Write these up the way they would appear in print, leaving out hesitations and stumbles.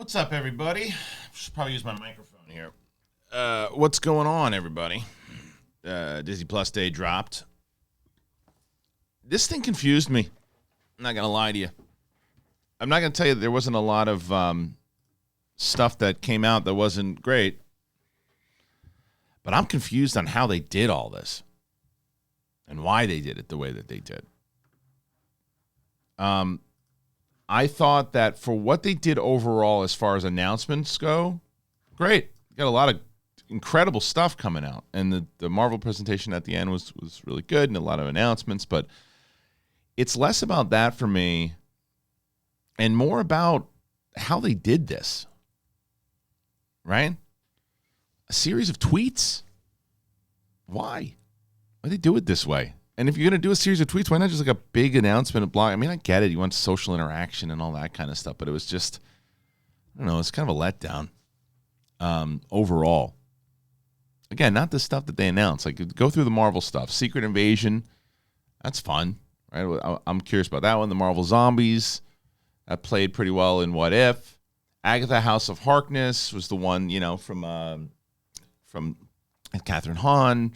What's up, everybody? Should probably use my microphone here. What's going on, everybody? Disney Plus Day dropped. This thing confused me. I'm not going to lie to you. I'm not going to tell you that there wasn't a lot of stuff that came out that wasn't great. But I'm confused on how they did all this and why they did it the way that they did. I thought that for what they did overall as far as announcements go, great. Got a lot of incredible stuff coming out. And the Marvel presentation at the end was really good and a lot of announcements. But it's less about that for me and more about how they did this. Right? A series of tweets? Why? Why they do it this way? And if you're going to do a series of tweets, why not just like a big announcement, a blog? I mean, I get it. You want social interaction and all that kind of stuff. But it was just, I don't know, it's kind of a letdown overall. Again, not the stuff that they announced. Like, go through the Marvel stuff. Secret Invasion, that's fun. Right? I'm curious about that one. The Marvel Zombies, that played pretty well in What If. Agatha House of Harkness was the one, you know, from Catherine Hahn,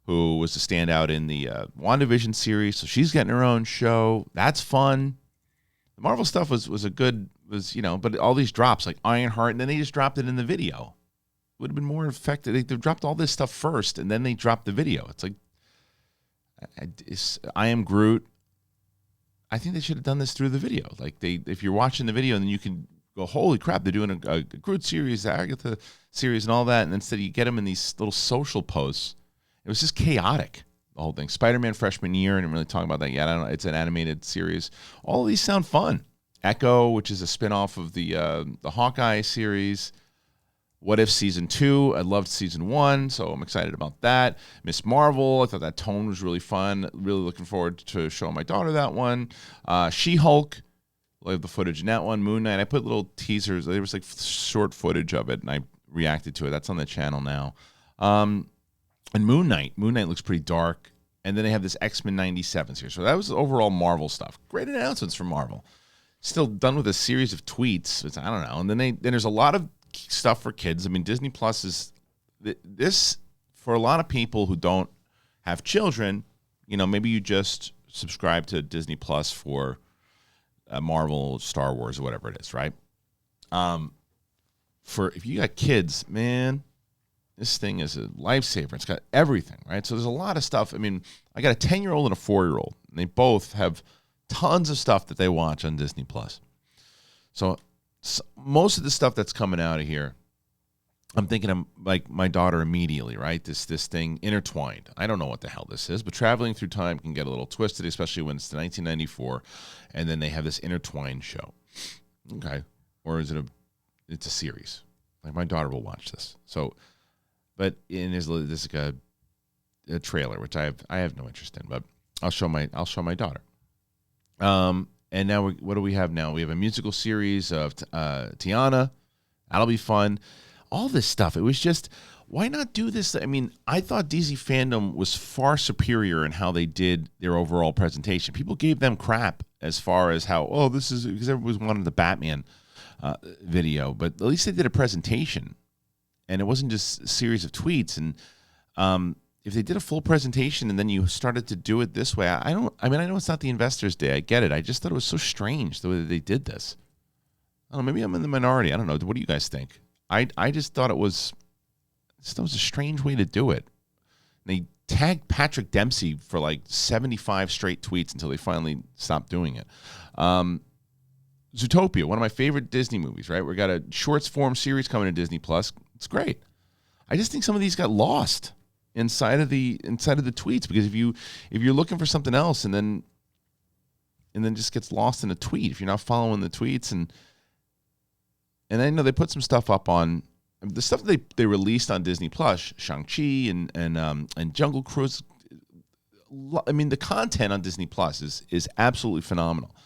who was the standout in the WandaVision series. So she's getting her own show. That's fun. The Marvel stuff was but all these drops, like Ironheart, and then they just dropped it in the video. Would have been more effective. They dropped all this stuff first, and then they dropped the video. It's like, I Am Groot. I think they should have done this through the video. Like, if you're watching the video, then you can go, holy crap, they're doing a Groot series, the Agatha series, and all that. And instead you get them in these little social posts. It was just chaotic, the whole thing. Spider-Man freshman year, I didn't really talk about that yet. I don't know. It's an animated series. All of these sound fun. Echo, which is a spinoff of the Hawkeye series. What If Season 2? I loved Season 1, so I'm excited about that. Miss Marvel, I thought that tone was really fun. Really looking forward to showing my daughter that one. She-Hulk, I love the footage in that one. Moon Knight, I put little teasers. There was like short footage of it, and I reacted to it. That's on the channel now. And Moon Knight looks pretty dark. And then they have this X-Men 97 series. So that was overall Marvel stuff. Great announcements from Marvel. Still done with a series of tweets. I don't know. And then there's a lot of stuff for kids. I mean, Disney Plus is this for a lot of people who don't have children. You know, maybe you just subscribe to Disney Plus for Marvel, Star Wars, or whatever it is, right? For if you got kids, man, this thing is a lifesaver. It's got everything, right? So there's a lot of stuff. I mean, I got a 10-year-old and a 4-year-old, and they both have tons of stuff that they watch on Disney Plus. So most of the stuff that's coming out of here, I'm thinking of like my daughter immediately, right? This thing Intertwined. I don't know what the hell this is, but traveling through time can get a little twisted, especially when it's 1994, and then they have this Intertwined show. Okay, or is it it's a series? Like, my daughter will watch this. So. But there's like a trailer, which I have no interest in, but I'll show my daughter. And now what do we have now? We have a musical series of Tiana. That'll be fun. All this stuff. It was just, why not do this? I mean, I thought DZ Fandom was far superior in how they did their overall presentation. People gave them crap as far as how, this is because everyone wanted the Batman video, but at least they did a presentation. And it wasn't just a series of tweets. And if they did a full presentation and then you started to do it this way, I know it's not the Investors Day. I get it. I just thought it was so strange the way that they did this. I don't know. Maybe I'm in the minority. I don't know. What do you guys think? I just thought it was a strange way to do it. They tagged Patrick Dempsey for like 75 straight tweets until they finally stopped doing it. Zootopia, one of my favorite Disney movies, right? We got a shorts form series coming to Disney Plus. It's great. I just think some of these got lost inside of the tweets, because if you're looking for something else and then just gets lost in a tweet, if you're not following the tweets, and I know they put some stuff up on the stuff that they released on Disney Plus, Shang-Chi and Jungle Cruise. I mean, the content on Disney Plus is absolutely phenomenal.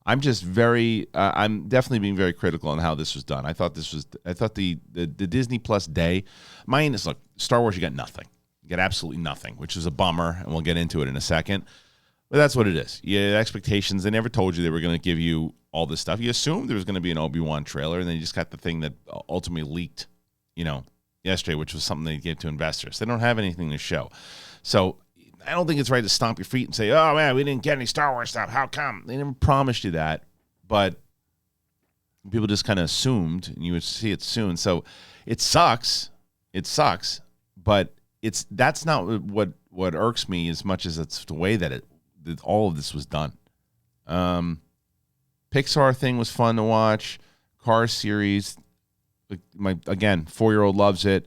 I'm definitely being very critical on how this was done. I thought the Disney Plus day, mine is, look, Star Wars, you got nothing. You got absolutely nothing, which is a bummer, and we'll get into it in a second. But that's what it is. Yeah, expectations. They never told you they were going to give you all this stuff. You assumed there was going to be an Obi-Wan trailer, and then you just got the thing that ultimately leaked, yesterday, which was something they gave to investors. They don't have anything to show. So I don't think it's right to stomp your feet and say, oh, man, we didn't get any Star Wars stuff. How come? They never promised you that. But people just kind of assumed, and you would see it soon. So it sucks. It sucks. But that's not what irks me as much as it's the way that all of this was done. Pixar thing was fun to watch. Cars series, my 4-year-old loves it.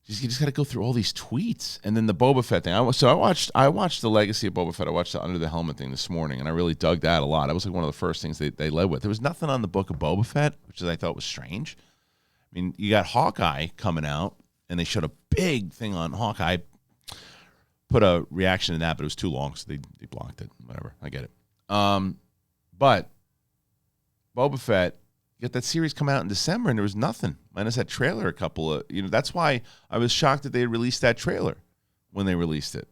You just got to go through all these tweets, and then the Boba Fett thing. I watched the Legacy of Boba Fett. I watched the Under the Helmet thing this morning, and I really dug that a lot. That was like one of the first things they led with. There was nothing on the book of Boba Fett, which I thought was strange. I mean, you got Hawkeye coming out, and they showed a big thing on Hawkeye. Put a reaction to that, but it was too long, so they blocked it. Whatever, I get it. But Boba Fett, you got that series come out in December, and there was nothing. Minus that trailer, that's why I was shocked that they had released that trailer when they released it.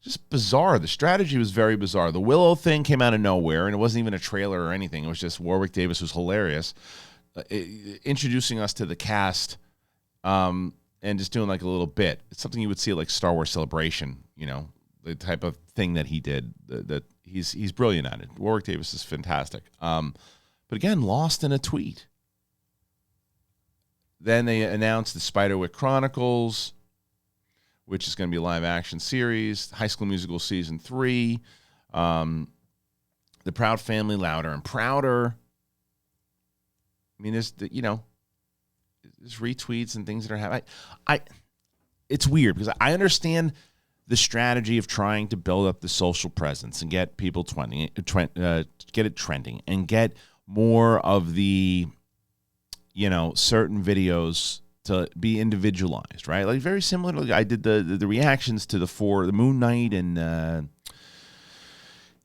Just bizarre. The strategy was very bizarre. The Willow thing came out of nowhere, and it wasn't even a trailer or anything. It was just Warwick Davis was hilarious, introducing us to the cast, and just doing like a little bit. It's something you would see at like Star Wars Celebration, the type of thing that he did. That he's brilliant at it. Warwick Davis is fantastic. But again, lost in a tweet. Then they announced the Spiderwick Chronicles, which is going to be a live-action series. High School Musical Season 3. The Proud Family, Louder and Prouder. I mean, there's retweets and things that are happening. It's weird because I understand the strategy of trying to build up the social presence and get people get it trending and get more of the, certain videos to be individualized, right? Like very similar to I did the reactions to the Moon Knight and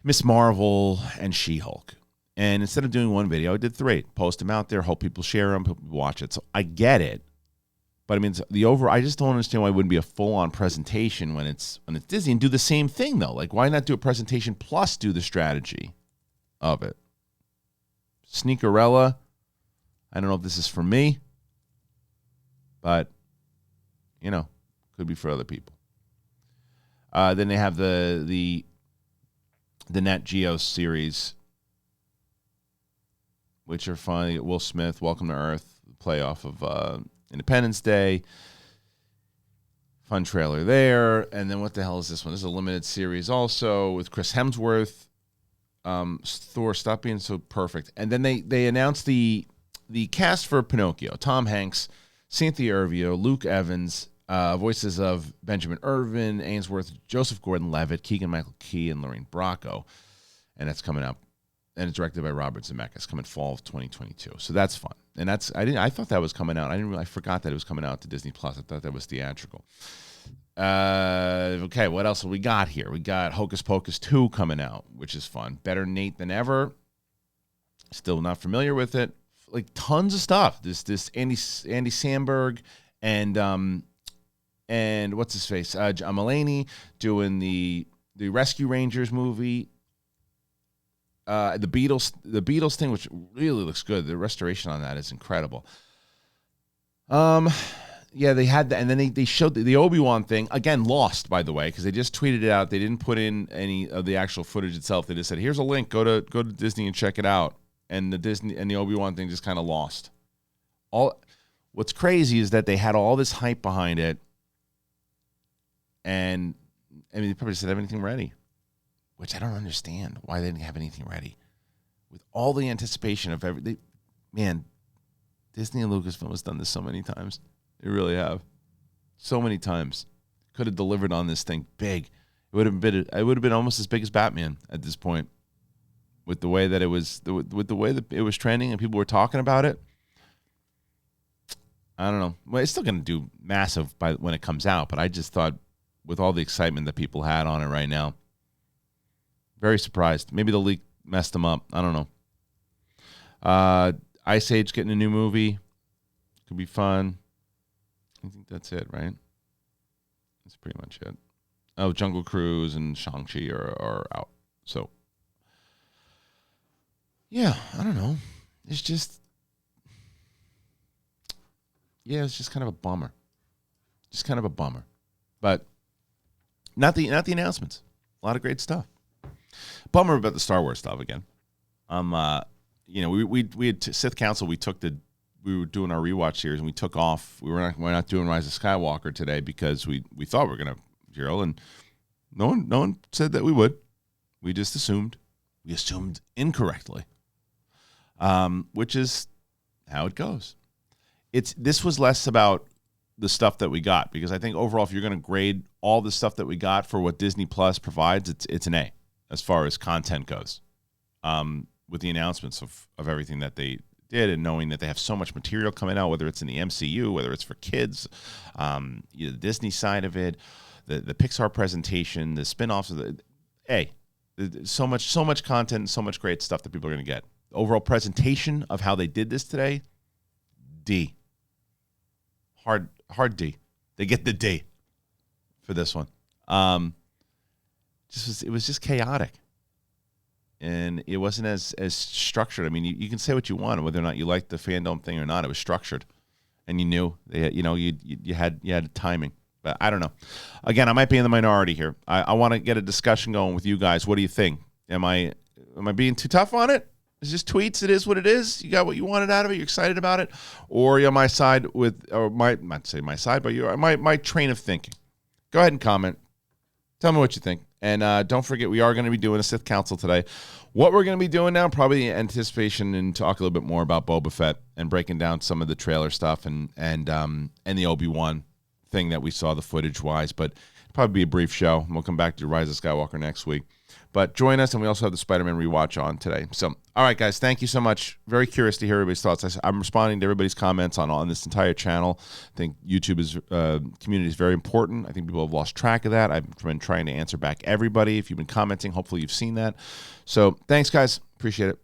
Miss Marvel and She-Hulk. And instead of doing one video, I did 3. Post them out there, hope people share them, people watch it. So I get it. But I mean, I just don't understand why it wouldn't be a full-on presentation when it's Disney and do the same thing, though. Like, why not do a presentation plus do the strategy of it? Sneakerella, I don't know if this is for me, but, could be for other people. Then they have the Nat Geo series, which are fun. Will Smith, Welcome to Earth, playoff of Independence Day. Fun trailer there. And then what the hell is this one? This is a limited series also with Chris Hemsworth. Thor, stop being so perfect. And then they announced the cast for Pinocchio. Tom Hanks, Cynthia Erivo, Luke Evans, voices of Benjamin Irvin, Ainsworth, Joseph Gordon-Levitt, Keegan-Michael Key, and Lorraine Bracco. And that's coming up. And it's directed by Robert Zemeckis, coming fall of 2022. So that's fun. And I thought that was coming out. I forgot that it was coming out to Disney Plus. I thought that was theatrical. Okay, what else have we got here? We got Hocus Pocus 2 coming out, which is fun. Better Nate Than Ever. Still not familiar with it. Like tons of stuff. This Andy Samberg and what's his face? John Mulaney doing the Rescue Rangers movie. The Beatles thing, which really looks good. The restoration on that is incredible. Yeah, they had that, and then they showed the Obi-Wan thing again. Lost, by the way, because they just tweeted it out. They didn't put in any of the actual footage itself. They just said, "Here's a link. Go to Disney and check it out." And the Obi-Wan thing just kind of lost. What's crazy is that they had all this hype behind it, and I mean, they probably just didn't have anything ready. Which I don't understand why they didn't have anything ready. With all the anticipation of everything. Man, Disney and Lucasfilm has done this so many times. They really have. So many times. Could have delivered on this thing big. It would have been almost as big as Batman at this point. With the way that it was trending and people were talking about it. I don't know. Well, it's still going to do massive when it comes out, but I just thought with all the excitement that people had on it right now, very surprised. Maybe the leak messed them up. I don't know. Ice Age getting a new movie. Could be fun. I think that's it, right? That's pretty much it. Oh, Jungle Cruise and Shang-Chi are out. So, yeah, I don't know. It's just, yeah, it's just kind of a bummer. Just kind of a bummer. But not the announcements. A lot of great stuff. Bummer about the Star Wars stuff again. We had Sith Council. We were doing our rewatch series and we took off. We're not doing Rise of Skywalker today because we thought we were gonna, Gerald, and no one said that we would. We just assumed. We assumed incorrectly. Which is how it goes. This was less about the stuff that we got, because I think overall, if you're going to grade all the stuff that we got for what Disney Plus provides, it's an A as far as content goes. With the announcements of everything that they did, and knowing that they have so much material coming out, whether it's in the MCU, whether it's for kids, the Disney side of it, the Pixar presentation, the spinoffs of so much content, so much great stuff that people are going to get. The overall presentation of how they did this today, D. Hard D. They get the D for this one. It was just chaotic, and it wasn't as structured. I mean, you can say what you want, whether or not you like the fandom thing or not. It was structured, and you knew you had timing. But I don't know. Again, I might be in the minority here. I want to get a discussion going with you guys. What do you think? Am I being too tough on it? It's just tweets. It is what it is. You got what you wanted out of it. You're excited about it, or you're on my side not say my side, but you're my train of thinking. Go ahead and comment. Tell me what you think, and don't forget we are going to be doing a Sith Council today. What we're going to be doing now, probably anticipation, and talk a little bit more about Boba Fett and breaking down some of the trailer stuff and the Obi-Wan thing that we saw the footage wise, but it'll probably be a brief show. We'll come back to Rise of Skywalker next week. But join us, and we also have the Spider-Man rewatch on today. So, all right, guys, thank you so much. Very curious to hear everybody's thoughts. I'm responding to everybody's comments on this entire channel. I think YouTube's community is very important. I think people have lost track of that. I've been trying to answer back everybody. If you've been commenting, hopefully you've seen that. So, thanks, guys. Appreciate it.